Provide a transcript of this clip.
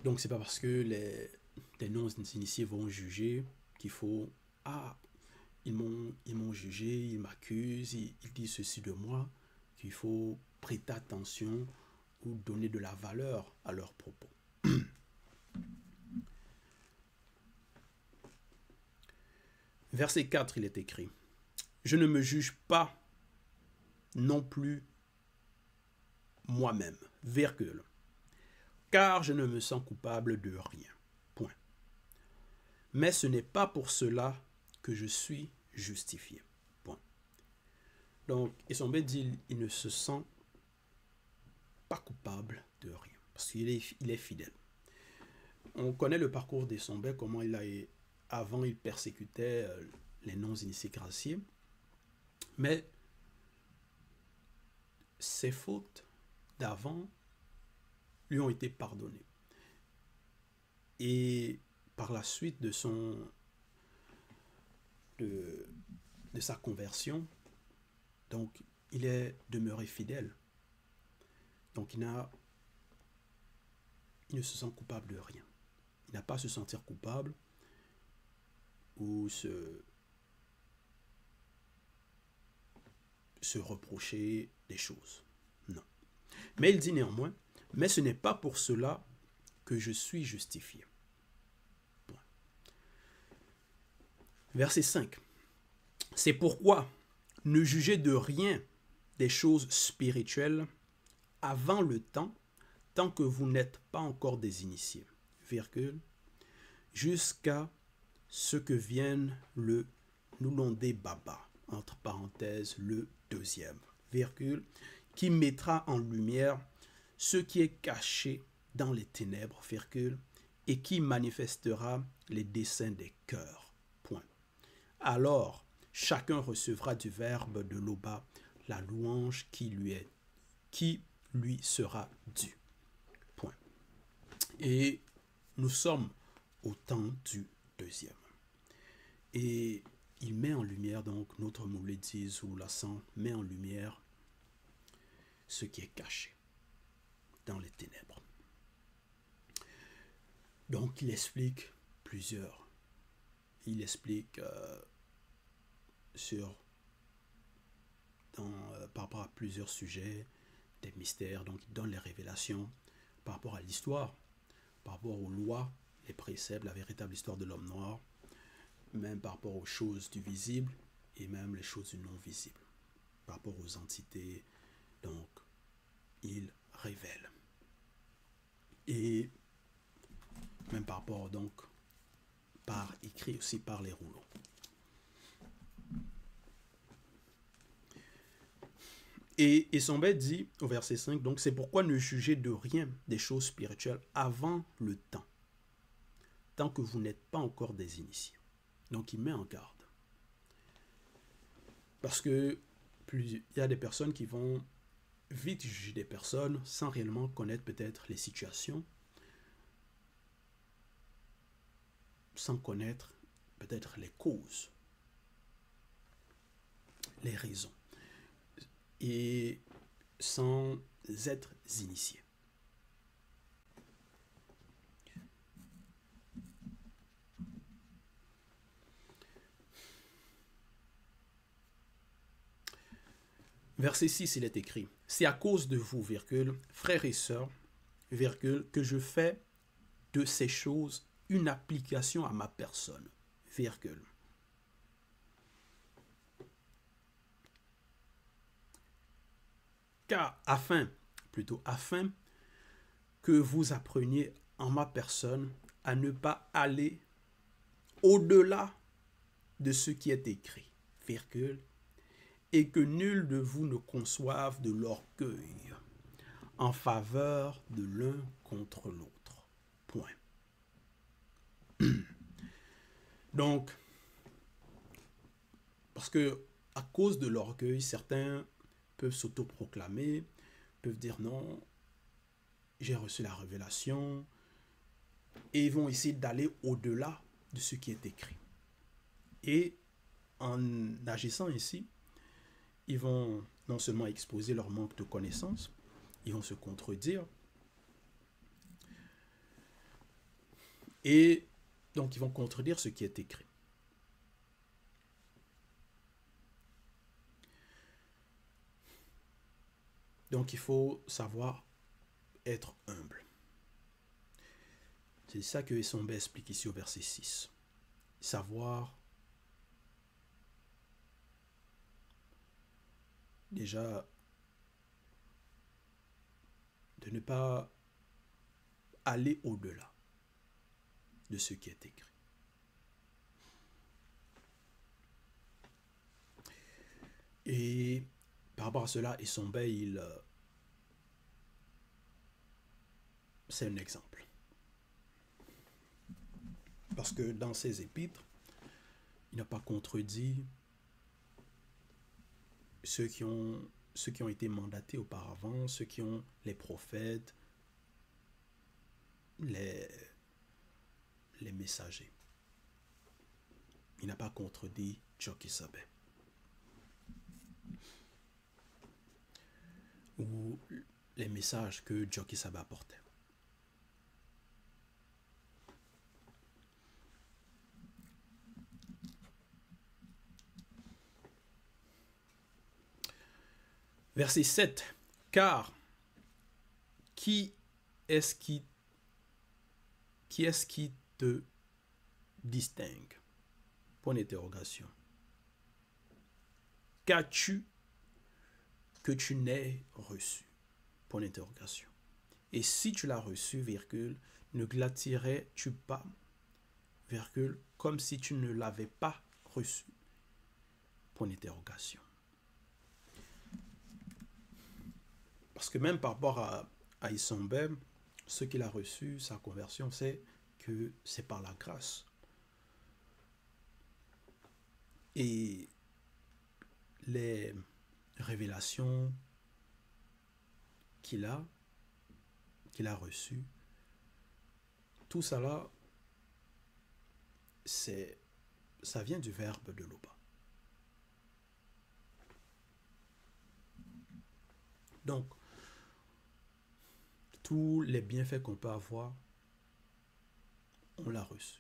Donc, c'est pas parce que les non-initiés vont juger qu'il faut... Ah, ils m'ont jugé, ils m'accusent, ils disent ceci de moi, qu'il faut prêter attention ou donner de la valeur à leurs propos. Verset 4, il est écrit, « Je ne me juge pas non plus moi-même, virgule, car je ne me sens coupable de rien. Point. Mais ce n'est pas pour cela que je suis justifié. Point. » Donc, Essombe dit il ne se sent pas coupable de rien, parce qu'il est fidèle. On connaît le parcours d'Essombe, comment avant il persécutait les non-initiés graciés, mais ses fautes d'avant lui ont été pardonnées. Et par la suite de sa conversion, donc il est demeuré fidèle. Donc il ne se sent coupable de rien. Il n'a pas à se sentir coupable ou se reprocher des choses. Non. Mais il dit néanmoins, mais ce n'est pas pour cela que je suis justifié. Point. Verset 5. C'est pourquoi ne jugez de rien des choses spirituelles avant le temps, tant que vous n'êtes pas encore des initiés, virgule, jusqu'à ce que vienne le Nulondé Baba, entre parenthèses, le deuxième, virgule, qui mettra en lumière ce qui est caché dans les ténèbres, virgule, et qui manifestera les desseins des cœurs. Point. Alors, chacun recevra du Verbe de l'Oba la louange qui lui sera due. Point. Et nous sommes au temps du deuxième. Et il met en lumière, donc, notre mouledise ou l'accent met en lumière ce qui est caché dans les ténèbres. Donc, il explique plusieurs. Il explique par rapport à plusieurs sujets, des mystères. Donc, il donne les révélations par rapport à l'histoire, par rapport aux lois, les préceptes, la véritable histoire de l'homme noir, même par rapport aux choses du visible et même les choses du non visible, par rapport aux entités. Donc, il révèle. Et même par rapport, donc, par écrit aussi par les rouleaux. Et Essombe dit au verset 5, donc c'est pourquoi ne jugez de rien des choses spirituelles avant le temps, tant que vous n'êtes pas encore des initiés. Donc il met en garde. Parce que il y a des personnes qui vont vite juger des personnes sans réellement connaître peut-être les situations, sans connaître peut-être les causes, les raisons, et sans être initiés. Verset 6, il est écrit, « C'est à cause de vous, virgule, frères et sœurs, virgule, que je fais de ces choses une application à ma personne, virgule. Car afin que vous appreniez en ma personne à ne pas aller au-delà de ce qui est écrit, virgule, et que nul de vous ne conçoive de l'orgueil en faveur de l'un contre l'autre. Point. Donc, parce que à cause de l'orgueil, certains peuvent s'autoproclamer, peuvent dire non, j'ai reçu la révélation, et ils vont essayer d'aller au-delà de ce qui est écrit. Et en agissant ainsi, ils vont non seulement exposer leur manque de connaissances, ils vont se contredire, Et donc, ils vont contredire ce qui est écrit. Donc, il faut savoir être humble. C'est ça que Essombe explique ici au verset 6. Savoir déjà de ne pas aller au-delà de ce qui est écrit. Et par rapport à cela, Essombe, c'est un exemple. Parce que dans ses épîtres, il n'a pas contredit ceux qui ont été mandatés auparavant, ceux qui ont les prophètes, les messagers. Il n'a pas contredit Djokisabe. Ou les messages que Djokisabe apportait. Verset 7. Car qui est-ce qui te distingue? Point d'interrogation. Qu'as-tu que tu n'aies reçu? Point d'interrogation. Et si tu l'as reçu, virgule, ne glatirais-tu pas, virgule, comme si tu ne l'avais pas reçu? Point d'interrogation. Parce que même par rapport à Essombe, ce qu'il a reçu, sa conversion, c'est que c'est par la grâce. Et les révélations qu'il a reçues, tout ça ça vient du verbe de Loba. Donc, tous les bienfaits qu'on peut avoir, on l'a reçu.